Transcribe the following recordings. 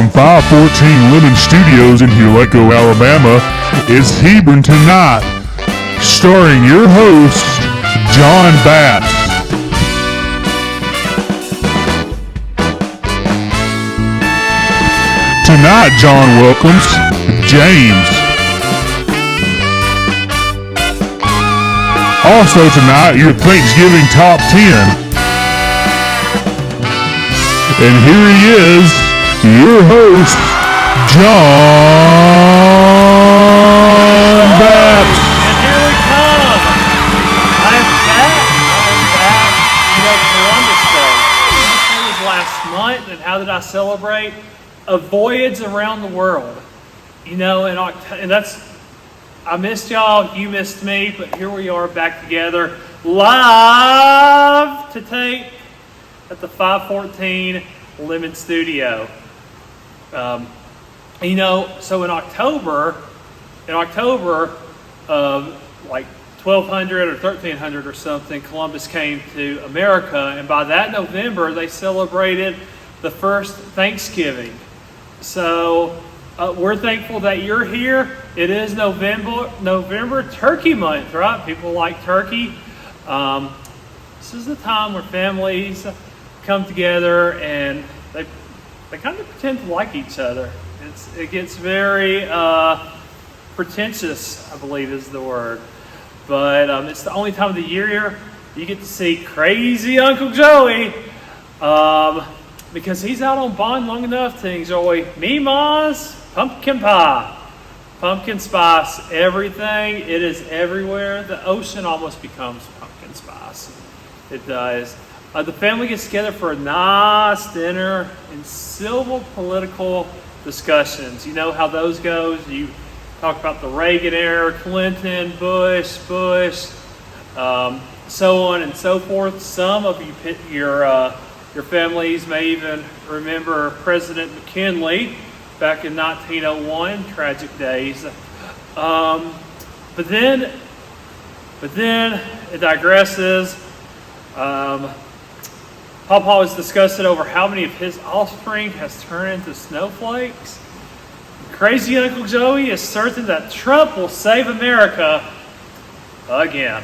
From 514 Lemon Studios in Helico, Alabama, it's Hebron Tonight, starring your host, John Bass. Tonight, John welcomes James. Also tonight, your Thanksgiving Top 10. And here he is, your host, John Bass. And here we come. I'm back. Columbus Day. It was last month, and how did I celebrate? A voyage around the world. And that's, I missed y'all, you missed me, but here we are back together, live to tape at the 514 Lemon Studio. So in October of like 1200 or 1300 or something, Columbus came to America, and by that November they celebrated the first Thanksgiving. So we're thankful that you're here. It is November Turkey Month, right? People like turkey. This is the time where families come together and they kind of pretend to like each other. It gets very pretentious, I believe is the word. But it's the only time of the year you get to see crazy Uncle Joey. Because he's out on bond long enough to enjoy Mima's pumpkin pie, pumpkin spice, everything. It is everywhere. The ocean almost becomes pumpkin spice. It does. The family gets together for a nice dinner and civil political discussions. You know how those goes. You talk about the Reagan era, Clinton, Bush, so on and so forth. Some of you your families may even remember President McKinley back in 1901, tragic days. But then it digresses. Papa was discussing over how many of his offspring has turned into snowflakes. Crazy Uncle Joey is certain that Trump will save America again.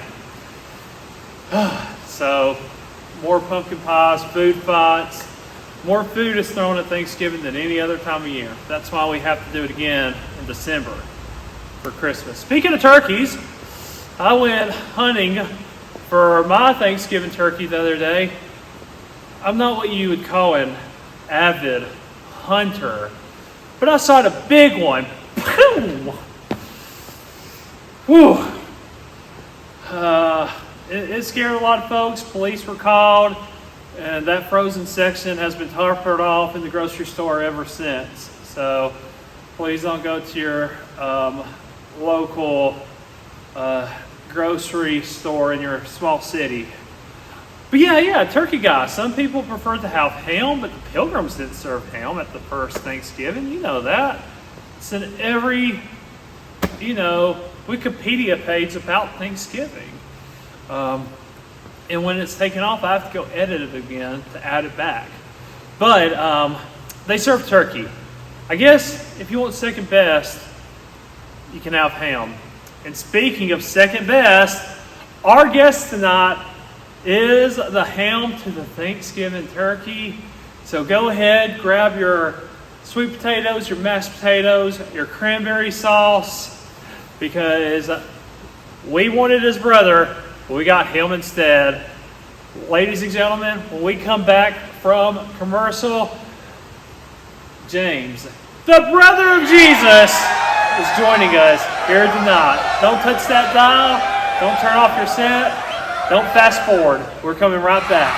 So, more pumpkin pies, food fights. More food is thrown at Thanksgiving than any other time of year. That's why we have to do it again in December for Christmas. Speaking of turkeys, I went hunting for my Thanksgiving turkey the other day. I'm not what you would call an avid hunter, but I saw a big one. Boom! Whew. It scared a lot of folks. Police were called, and that frozen section has been tarped off in the grocery store ever since. So please don't go to your local grocery store in your small city. But yeah, turkey guys. Some people prefer to have ham, but the Pilgrims didn't serve ham at the first Thanksgiving. You know that. It's in every, Wikipedia page about Thanksgiving. And when it's taken off, I have to go edit it again to add it back. But they serve turkey. I guess if you want second best, you can have ham. And speaking of second best, our guest tonight is the ham to the Thanksgiving turkey. So go ahead, grab your sweet potatoes, your mashed potatoes, your cranberry sauce, because we wanted his brother, but we got him instead. Ladies and gentlemen, when we come back from commercial, James, the brother of Jesus, is joining us here tonight. Don't touch that dial. Don't turn off your set. Don't fast forward. We're coming right back.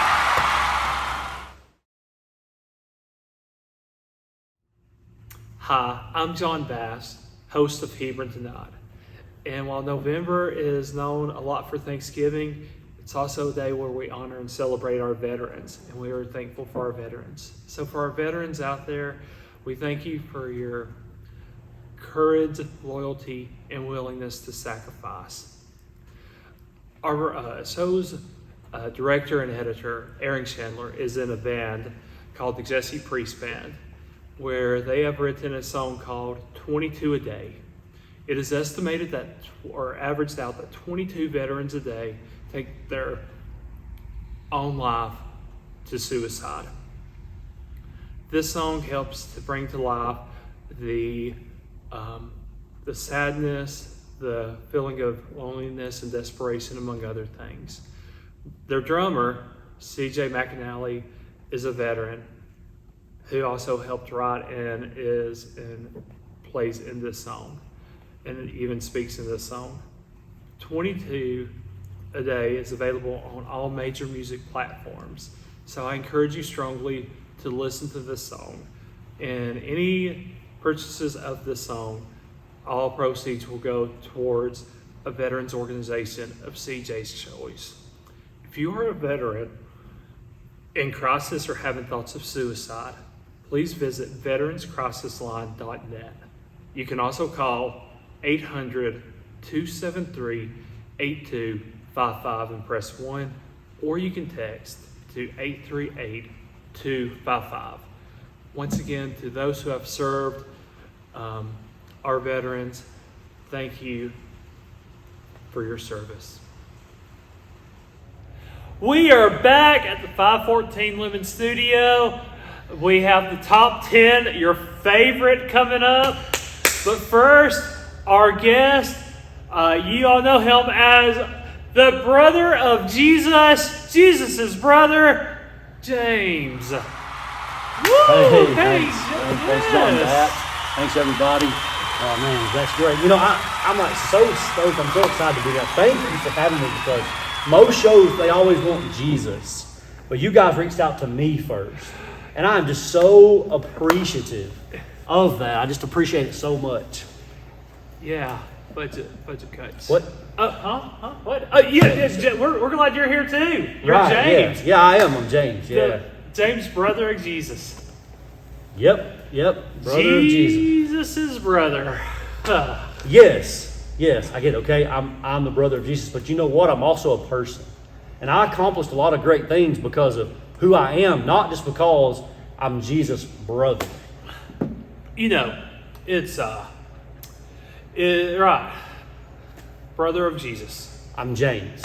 Hi, I'm John Bass, host of Hebron Tonight. And while November is known a lot for Thanksgiving, it's also a day where we honor and celebrate our veterans, and we are thankful for our veterans. So for our veterans out there, we thank you for your courage, loyalty, and willingness to sacrifice. Our show's director and editor, Aaron Chandler, is in a band called the Jesse Priest Band. where they have written a song called 22 a Day. It is estimated that, or averaged out, that 22 veterans a day take their own life to suicide. This song helps to bring to life the sadness, the feeling of loneliness and desperation, among other things. Their drummer, C.J. McAnally, is a veteran who also helped write and plays in this song, and even speaks in this song. 22 a Day is available on all major music platforms. So I encourage you strongly to listen to this song. And any purchases of this song, all proceeds will go towards a veterans organization of CJ's choice. If you are a veteran in crisis or having thoughts of suicide, please visit veteranscrisisline.net. You can also call 800-273-8255 and press 1, or you can text to 838-255. Once again, to those who have served our veterans, thank you for your service. We are back at the 514 Lemon Studio. We have the top 10, your favorite, coming up. But first, our guest, you all know him as the brother of Jesus, Jesus' brother, James. Woo! Hey, thanks. Thanks, John. Thanks, everybody. Oh, man, that's great. You know, I'm like so stoked. I'm so excited to be here. Thank you for having me, because most shows, they always want Jesus. But you guys reached out to me first. And I'm just so appreciative of that. I just appreciate it so much. Yeah, budget cuts. What? What? Yeah, we're glad you're here too. You're right, James. Yeah, I am. I'm James. Yeah. James, brother of Jesus. Yep. Brother of Jesus. Jesus' brother. Yes, I get it, okay? I'm the brother of Jesus, but you know what? I'm also a person. And I accomplished a lot of great things because of who I am, not just because I'm Jesus' brother. You know, it's right. Brother of Jesus. I'm James.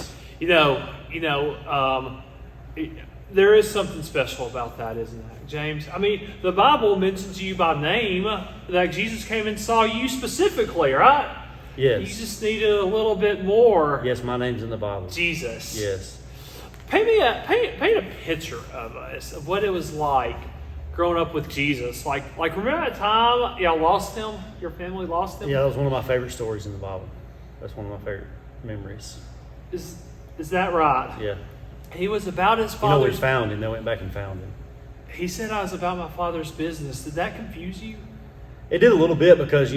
There is something special about that, isn't there, James? I mean, the Bible mentions you by name, that Jesus came and saw you specifically, right? Yes. You just needed a little bit more. Yes, my name's in the Bible. Jesus. Yes. Paint a picture of us, of what it was like growing up with Jesus. Like remember that time y'all lost him? Your family lost him? Yeah, that was one of my favorite stories in the Bible. That's one of my favorite memories. Is that right? Yeah. He was about his We father's... found him. They went back and found him. He said, I was about my father's business. Did that confuse you? It did a little bit because,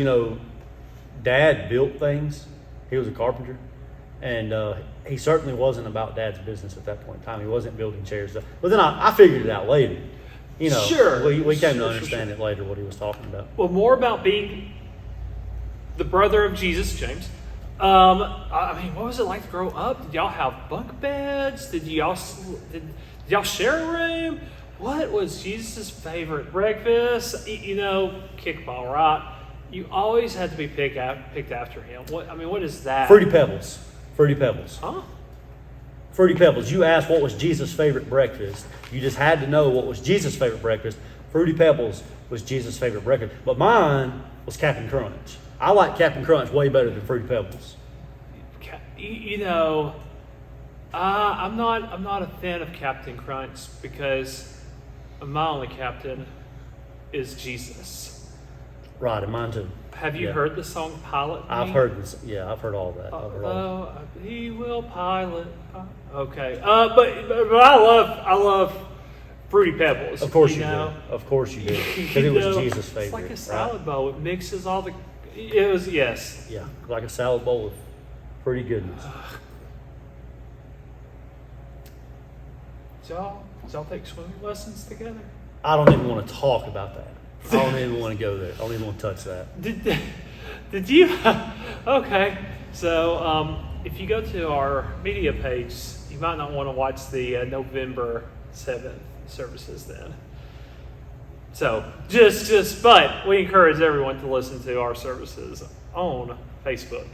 Dad built things. He was a carpenter. And he certainly wasn't about Dad's business at that point in time. He wasn't building chairs. But then I figured it out later. Sure. We came to understand it later, what he was talking about. Well, more about being the brother of Jesus, James. What was it like to grow up? Did y'all have bunk beds? Did y'all share a room? What was Jesus' favorite breakfast? Kickball, right? You always had to be picked after him. What is that? Fruity Pebbles. Huh? Fruity Pebbles. You asked what was Jesus' favorite breakfast. You just had to know what was Jesus' favorite breakfast. Fruity Pebbles was Jesus' favorite breakfast. But mine was Captain Crunch. I like Captain Crunch way better than Fruity Pebbles. I'm not a fan of Captain Crunch because my only captain is Jesus. Right, and mine too. Have you heard the song Pilot Me? I've heard this. Yeah, I've heard all that. He will pilot. Okay, but I love Fruity Pebbles. Of course you do. Of course you do. Because it was Jesus' favorite. It's like a salad bowl. It mixes all the... It was, yes. Yeah, like a salad bowl of fruity goodness. Did y'all take swimming lessons together? I don't even want to talk about that. I don't even want to go there. I don't even want to touch that. Did you? Okay. So if you go to our media page, you might not want to watch the November 7th services then. So but we encourage everyone to listen to our services on Facebook.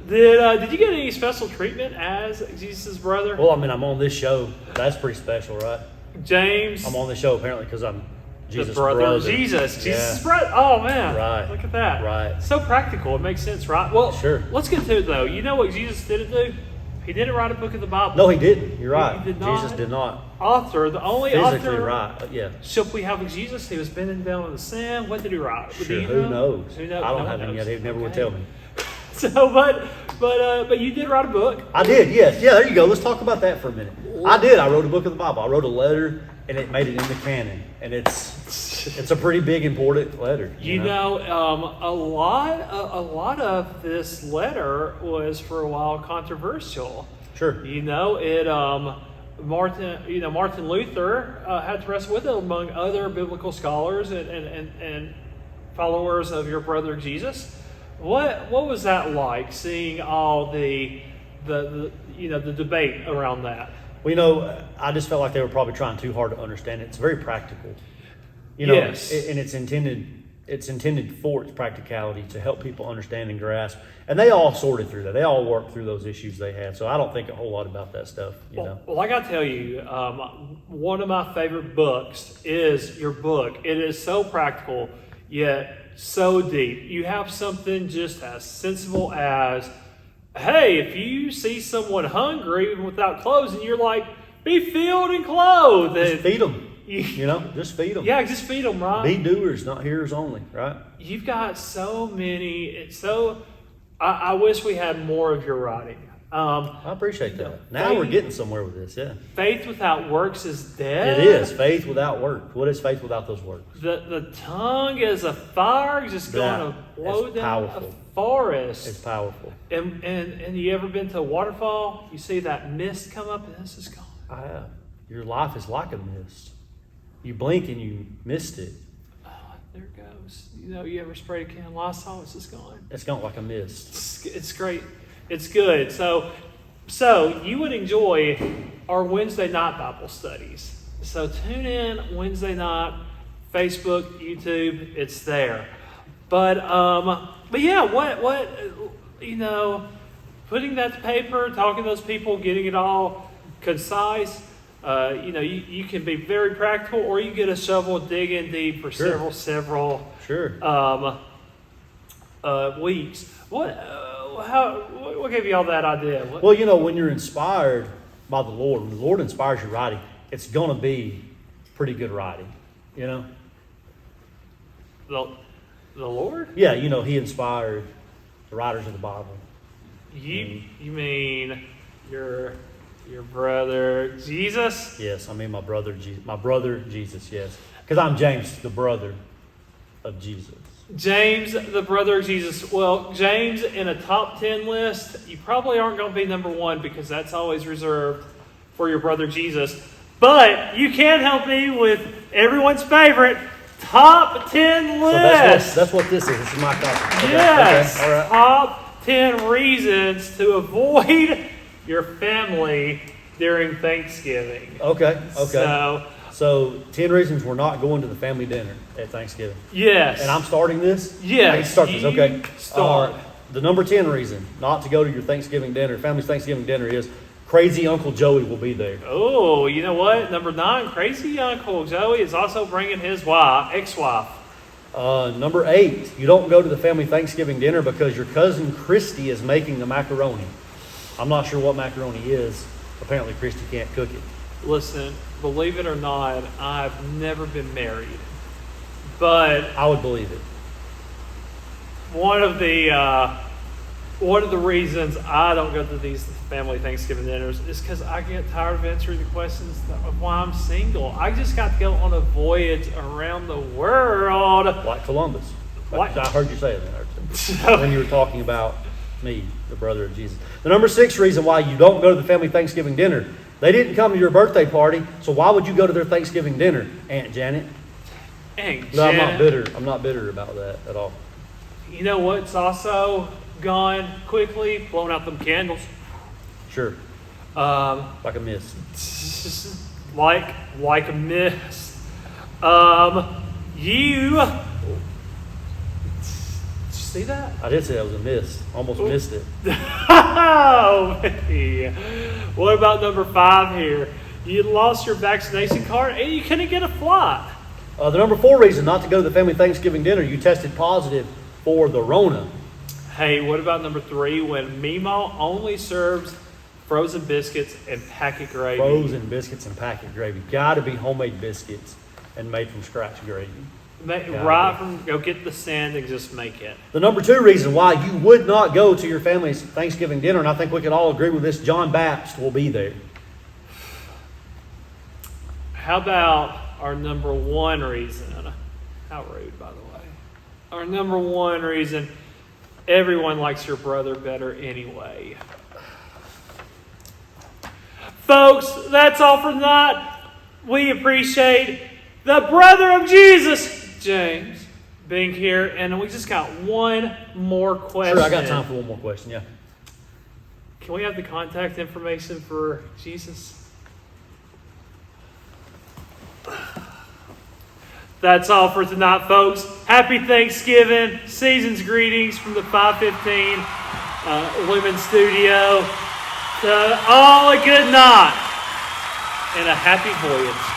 Did you get any special treatment as Jesus' brother? Well, I mean, I'm on this show. That's pretty special, right? James. I'm on this show apparently because I'm Jesus' the brother. brother. Jesus' brother. Oh man. Right. Look at that. Right. So practical. It makes sense, right? Well, sure. Let's get to it though. You know what Jesus didn't do? He didn't write a book of the Bible. No, he didn't. You're right. He did not. Jesus did not. The only Physically author. right. Yeah. Shall we have Jesus? He was bending down in the sand. What did he write? Sure. Who knows? Who knows? I don't No have one any knows. yet. He never would tell me. So, but you did write a book. I did. Yes. Yeah. There you go. Let's talk about that for a minute. I did. I wrote a book of the Bible. I wrote a letter, and it made it in the canon, and it's a pretty big, important letter. You know, a lot of this letter was for a while controversial. Sure. You know, Martin Luther had to wrestle with it among other biblical scholars and followers of your brother Jesus. What was that like, seeing all the debate around that? Well, you know, I just felt like they were probably trying too hard to understand it. It's very practical. You know, yes. And it's intended for its practicality to help people understand and grasp. And they all sorted through that. They all worked through those issues they had. So I don't think a whole lot about that stuff, you know. Well, I got to tell you, one of my favorite books is your book. It is so practical, yet so deep. You have something just as sensible as, hey, if you see someone hungry without clothes and you're like, be filled and clothed. Just feed them. You know, just feed them. Yeah, just feed them, right? Be doers, not hearers only, right? You've got so many. I wish we had more of your writing. I appreciate that. Now we're getting somewhere with this, yeah. Faith without works is dead. It is. Faith without work. What is faith without those works? The tongue is a fire just going to blow down a forest. It's powerful. And you ever been to a waterfall? You see that mist come up and this is gone. I have. Your life is like a mist. You blink and you missed it. Oh, there it goes. You know, you ever sprayed a can of Lysol? It's just gone. It's gone like a mist. It's great. It's good. So you would enjoy our Wednesday night Bible studies. So tune in Wednesday night, Facebook, YouTube. It's there. But yeah, what you know, putting that to paper, talking to those people, getting it all concise. You know, you can be very practical, or you get a shovel, dig in deep for several weeks. What gave you all that idea? Well, you know, when you're inspired by the Lord, when the Lord inspires your writing, it's going to be pretty good writing, you know? The Lord? Yeah, you know, He inspired the writers of the Bible. You mean your brother Jesus? Yes, I mean my brother Jesus, yes. Because I'm James, the brother of Jesus. James, the brother of Jesus. Well, James, in a top 10 list, you probably aren't going to be number one because that's always reserved for your brother Jesus. But you can't help me with everyone's favorite top 10 list. So that's what this is. This is my topic. Okay. Yes. Okay. All right. Top 10 reasons to avoid your family during Thanksgiving. Okay. So 10 reasons we're not going to the family dinner at Thanksgiving. Yes. And I'm starting this? Yes. I can start this, okay. Start. The number 10 reason not to go to your Thanksgiving dinner, family's Thanksgiving dinner, is crazy Uncle Joey will be there. Oh, you know what? Number 9, crazy Uncle Joey is also bringing his ex-wife. Number 8, you don't go to the family Thanksgiving dinner because your cousin Christy is making the macaroni. I'm not sure what macaroni is. Apparently Christy can't cook it. Listen, believe it or not, I've never been married. But I would believe it. One of the reasons I don't go to these family Thanksgiving dinners is because I get tired of answering the questions of why I'm single. I just got to go on a voyage around the world. Like Columbus. I heard you say that when you were talking about me, the brother of Jesus. The number 6 reason why you don't go to the family Thanksgiving dinner, they didn't come to your birthday party, so why would you go to their Thanksgiving dinner, Aunt Janet? No, I'm not bitter about that at all. You know what's also gone quickly? Blowing out them candles. Sure. Like a mist. Like a mist. you see that? I did say that was a miss. Almost missed it. Oh, man. What about number 5 here? You lost your vaccination card and you couldn't get a flight. The number 4 reason not to go to the family Thanksgiving dinner, you tested positive for the Rona. Hey, what about number 3 when Mimo only serves frozen biscuits and packet gravy? Frozen biscuits and packet gravy. Got to be homemade biscuits and made from scratch gravy. Go get the sand and just make it. The number 2 reason why you would not go to your family's Thanksgiving dinner, and I think we can all agree with this, John Baptist will be there. How about our number 1 reason? How rude, by the way. Our number 1 reason, everyone likes your brother better anyway. Folks, that's all for tonight. We appreciate the brother of Jesus, James, being here. And we just got one more question. Sure, I got time for one more question, yeah. Can we have the contact information for Jesus? That's all for tonight, folks. Happy Thanksgiving. Season's greetings from the 515 Women's Studio. To all a good night and a happy voyage.